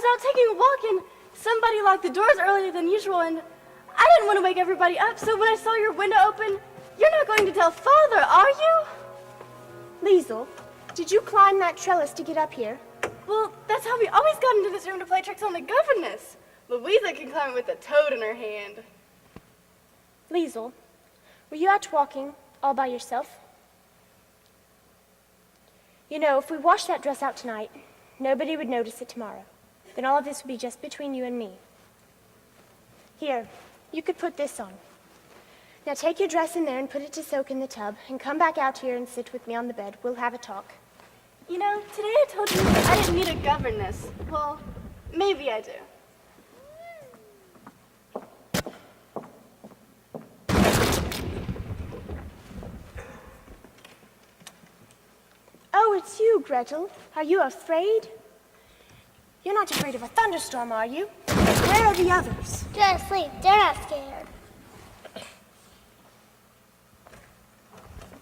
was out taking a walk and somebody locked the doors earlier than usual, and I didn't want to wake everybody up, so when I saw your window open, you're not going to tell Father, are you? Liesel, did you climb that trellis to get up here? Well, that's how we always got into this room to play tricks on the governess. Louisa can climb it with a toad in her hand. Liesel, were you out walking all by yourself? You know, if we washed that dress out tonight, nobody would notice it tomorrow. Then all of this would be just between you and me. Here, you could put this on. Now take your dress in there and put it to soak in the tub, and come back out here and sit with me on the bed. We'll have a talk. You know, today I told you I didn't need a governess. Well, maybe I do. Oh, it's you, Gretel. Are you afraid? You're not afraid of a thunderstorm, are you? Where are the others? They're asleep. They're not scared.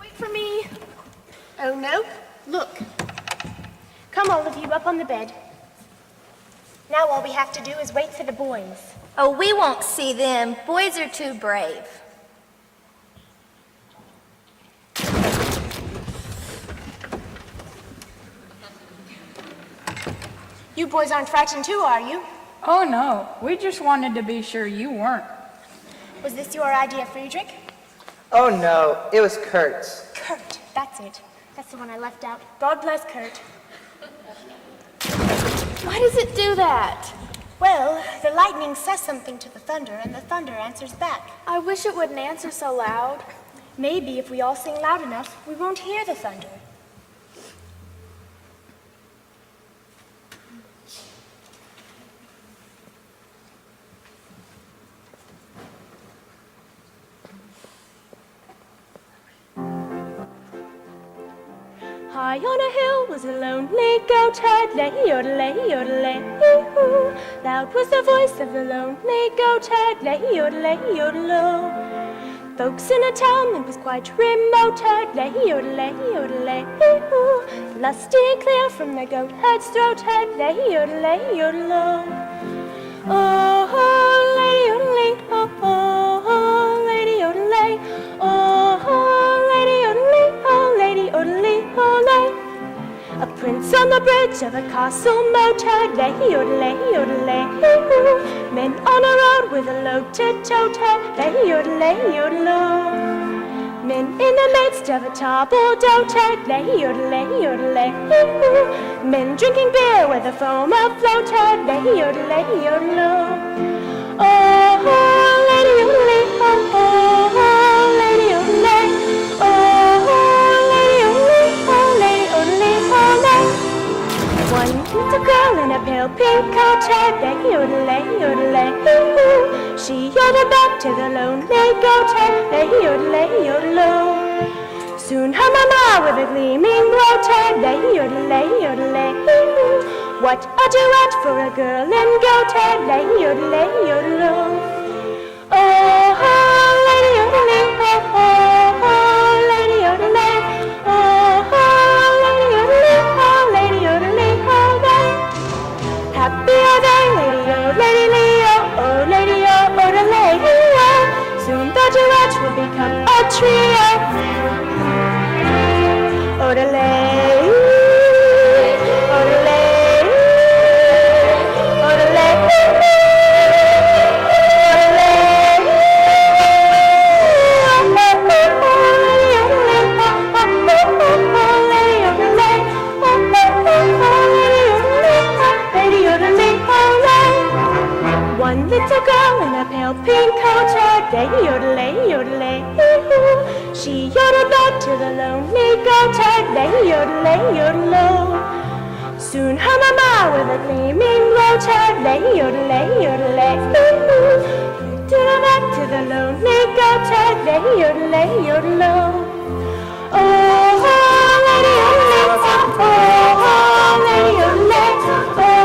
Wait for me. Oh, no? Look. Come, all of you, up on the bed. Now all we have to do is wait for the boys. Oh, we won't see them. Boys are too brave. You boys aren't frightened too, are you? Oh, no. We just wanted to be sure you weren't. Was this your idea, Friedrich? Oh no, it was Kurt's. Kurt, that's it. That's the one I left out. God bless Kurt. Why does it do that? Well, the lightning says something to the thunder, and the thunder answers back. I wish it wouldn't answer so loud. Maybe if we all sing loud enough, we won't hear the thunder. High on a hill was a lonely goat herd, lay-yodelay, yodelay, hee-hoo. Loud was the voice of the lonely goat herd, lay-yodelay, yodelo. Folks in a town that was quite remote heard, lay-yodelay, yodelay, hee-hoo. Lusty and clear from the goat herd's throat heard, lay-yodelay, yodelo. Oh, oh, lady-yodelay, oh, oh, oh, lady-yodelay, oh, oh, lady-yodelay, oh, lady-yodelay, oh, lay. A prince on the bridge of a castle moat heard, lay-yodelay, yodelay, hee-hoo. Men on a road with a loaded toad heard, lay-yodelay, yodelo. Men in the midst of a table-d'oat heard, lay-yodelay, yodelay, hee-hoo. Men drinking beer with a foam afloat heard, lay-yodelay, yodelo. Oh, oh, lady-yodelay, oh, oh, oh, lady-yodelay, oh, oh, lady-yodelay, oh, lady-yodelay, oh, lay. One little girl in a pale pink coat heard, lay-yodelay, yodelay, hee-hoo. She yodeled back to the lonely goat heard, lay-yodelay, yodelo. Soon her mama with a gleaming road heard, lay-yodelay, yodelay, hee-hoo. What a duet for a girl in goat heard, lay-yodelay, yodelo. Oh, oh, lady-yodelay, oh, oh, oh, lady-yodelay, oh, oh, lady-yodelay, oh, lady-yodelay, oh, lay. Happy are they, lady-o, lady-leo, oh, lady-o, odelay, hee-o. Soon the duet will become a trio. Odelay, odelay, odelay, odelay. One little girl in a pale pink coat heard, lay-yodelay, yodelay, hee-hoo. She yodeled back to the lonely goat heard, lay-yodelay, yodelo. Soon her mama with a gleaming road heard, lay-yodelay, yodelay, hee-hoo. Yodeled back to the lonely goat heard, lay-yodelay, yodelo. Oh, oh, lady-yodelay, oh, oh, lady-yodelay, oh, oh,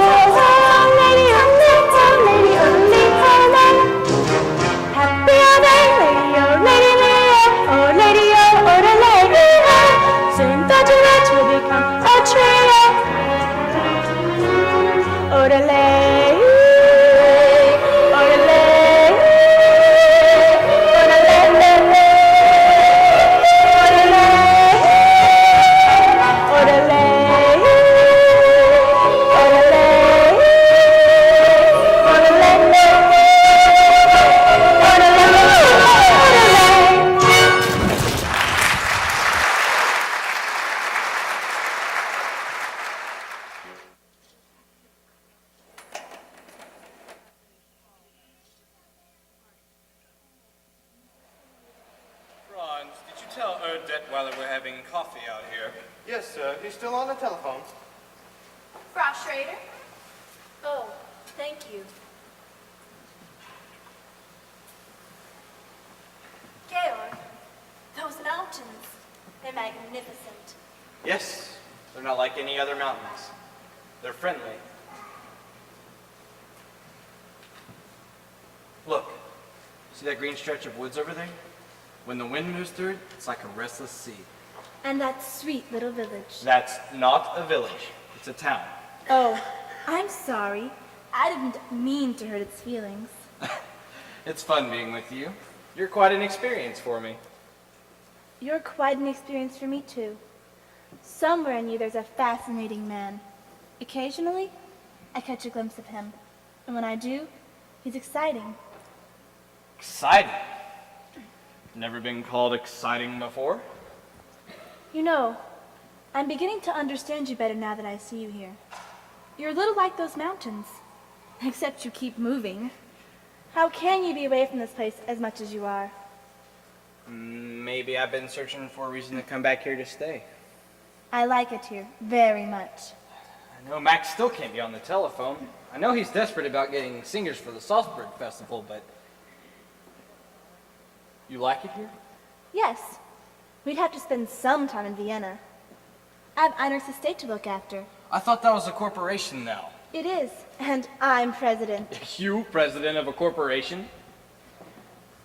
lady-yodelay, oh, lady-yodelay, oh, lay. Happy are they, lady-o, lady-leo, oh, lady-o, odelay, hee-ho. Soon the duet will become a trio. Odelay. out here. Yes, sir. He's still on the telephone. Frost Schrader? Oh, thank you. Georg, those mountains, they're magnificent. Yes, they're not like any other mountains. They're friendly. Look, see that green stretch of woods over there? When the wind moves through it, it's like a restless sea. And that sweet little village. That's not a village, it's a town. Oh, I'm sorry. I didn't mean to hurt its feelings. It's fun being with you. You're quite an experience for me. You're quite an experience for me, too. Somewhere in you there's a fascinating man. Occasionally, I catch a glimpse of him. And when I do, he's exciting. Exciting? Never been called exciting before? You know, I'm beginning to understand you better now that I see you here. You're a little like those mountains, except you keep moving. How can you be away from this place as much as you are? Maybe I've been searching for a reason to come back here to stay. I like it here very much. I know Max still can't be on the telephone. I know he's desperate about getting singers for the Salzburg Festival, but... You like it here? Yes, we'd have to spend some time in Vienna. I have Einrich's estate to look after. I thought that was a corporation now. It is, and I'm president. You, president of a corporation?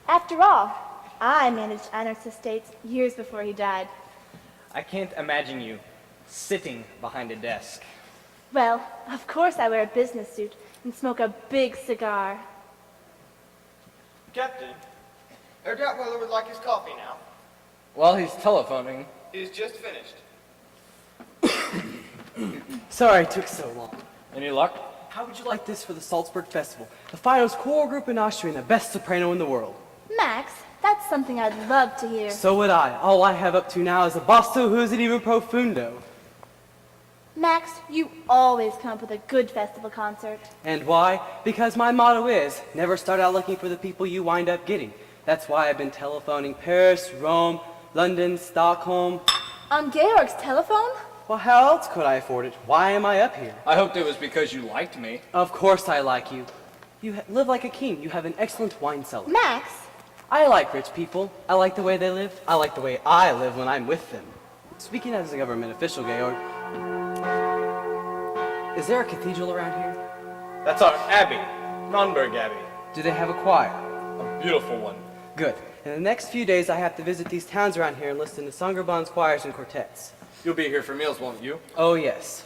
After all, I managed Einrich's estates years before he died. I can't imagine you sitting behind a desk. Well, of course I wear a business suit and smoke a big cigar. Captain, Herr Datweiler would like his coffee now. While he's telephoning. He's just finished. Sorry it took so long. Any luck? How would you like this for the Salzburg Festival? The finest choral group in Austria and the best soprano in the world. Max, that's something I'd love to hear. So would I. All I have up to now is a basso who's it even profundo. Max, you always come up with a good festival concert. And why? Because my motto is, never start out looking for the people you wind up getting. That's why I've been telephoning Paris, Rome, London, Stockholm. On Georg's telephone? Well, how else could I afford it? Why am I up here? I hoped it was because you liked me. Of course I like you. You live like a king. You have an excellent wine cellar. Max? I like rich people. I like the way they live. I like the way I live when I'm with them. Speaking as a government official, Georg, is there a cathedral around here? That's our abbey, Nonnberg Abbey. Do they have a choir? A beautiful one. Good. In the next few days, I have to visit these towns around here and listen to Sangerbon's choirs and quartets. You'll be here for meals, won't you? Oh, yes.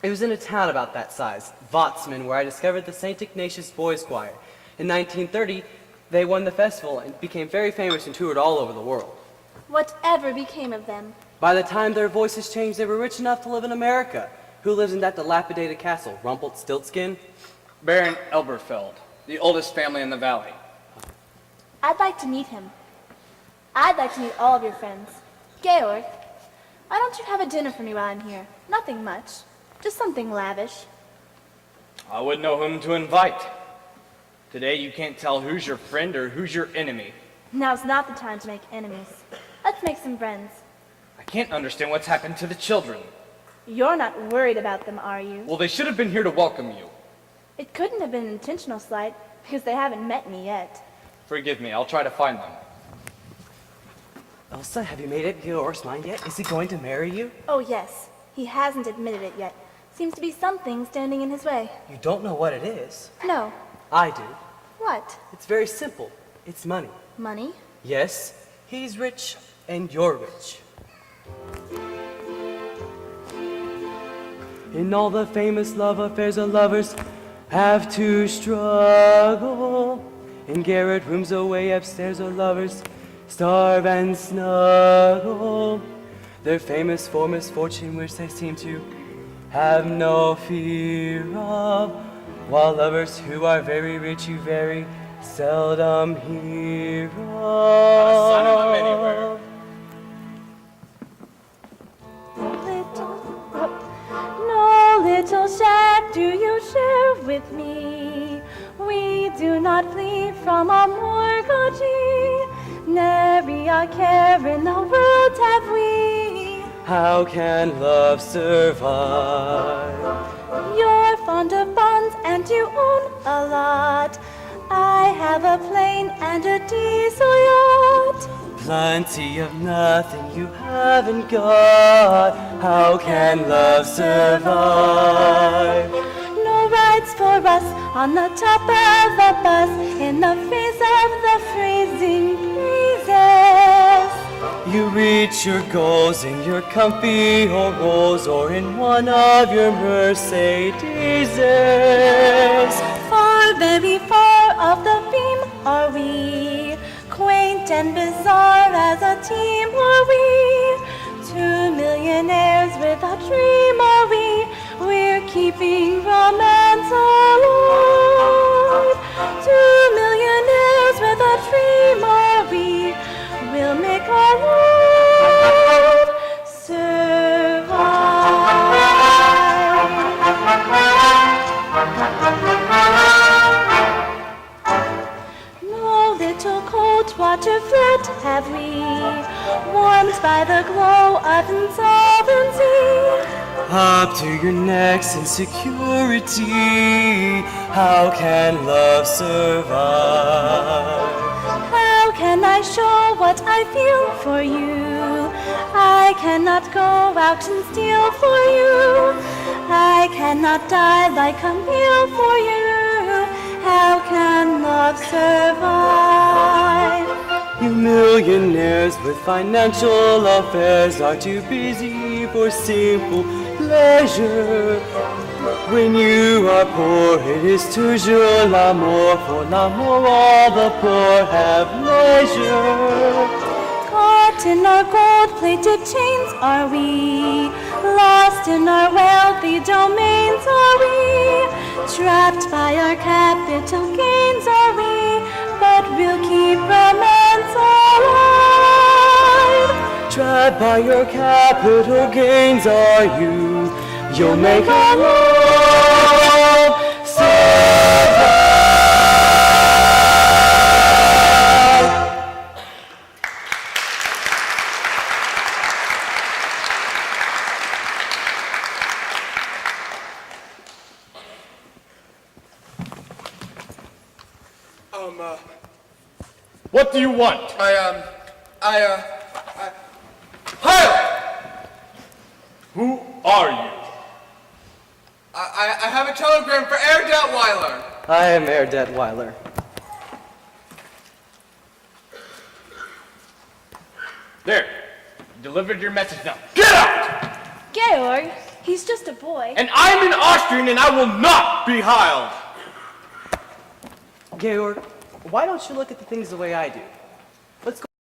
It was in a town about that size, Watzmann, where I discovered the St. Ignatius Boys Choir. In 1930, they won the festival and became very famous and toured all over the world. Whatever became of them? By the time their voices changed, they were rich enough to live in America. Who lives in that dilapidated castle? Rumpelstiltskin? Baron Elberfeld, the oldest family in the valley. I'd like to meet him. I'd like to meet all of your friends. Georg, why don't you have a dinner for me while I'm here? Nothing much. Just something lavish. I wouldn't know whom to invite. Today you can't tell who's your friend or who's your enemy. Now's not the time to make enemies. Let's make some friends. I can't understand what's happened to the children. You're not worried about them, are you? Well, they should have been here to welcome you. It couldn't have been an intentional slight, because they haven't met me yet. Forgive me, I'll try to find them. Elsa, have you made up Georg's mind yet? Is he going to marry you? Oh, yes. He hasn't admitted it yet. Seems to be something standing in his way. You don't know what it is. No. I do. What? It's very simple. It's money. Money? Yes, he's rich and you're rich. In all the famous love affairs of lovers have to struggle. In garret rooms away upstairs of lovers starve and snuggle. Their famous for misfortune which they seem to have no fear of, while lovers who are very rich you very seldom hear of. Not a sign of them anywhere. No little shack do you share with me. We do not flee from our mortgagee. Nary a care in the world have we. how can love survive? You're fond of bonds and you own a lot. I have a plane and a diesel yacht. Plenty of nothing you haven't got, how can love survive? No rides for us on the top of a bus in the face of the freezing breezes. You reach your goals in your comfy old Rolls or in one of your Mercedeses. Far, very far off the beam are we, quaint and bizarre as a team are we. 2 millionaires with a dream are we, we're keeping romance alive. 2 millionaires with a dream are we, we'll make our world survive. No little cold water float have we, warmed by the glow of insolvency. Up to your necks in security, how can love survive? How can I show what I feel for you? I cannot go out and steal for you. I cannot die like a meal for you. How can love survive? You millionaires with financial affairs are too busy for simple pleasure. When you are poor, it is toujours l'amour. For l'amour, all the poor have leisure. Caught in our gold-plated chains are we, lost in our wealthy domains are we, trapped by our capital gains are we, but we'll keep romance alive. Trapped by your capital gains are you, you'll make our love survive. What do you want? Heil! Who are you? I have a telegram for Herr Detweiler. I am Herr Detweiler. There. Delivered your message now. Get out! Georg, he's just a boy. And I'm an Austrian and I will not be heiled. Georg, why don't you look at the things the way I do?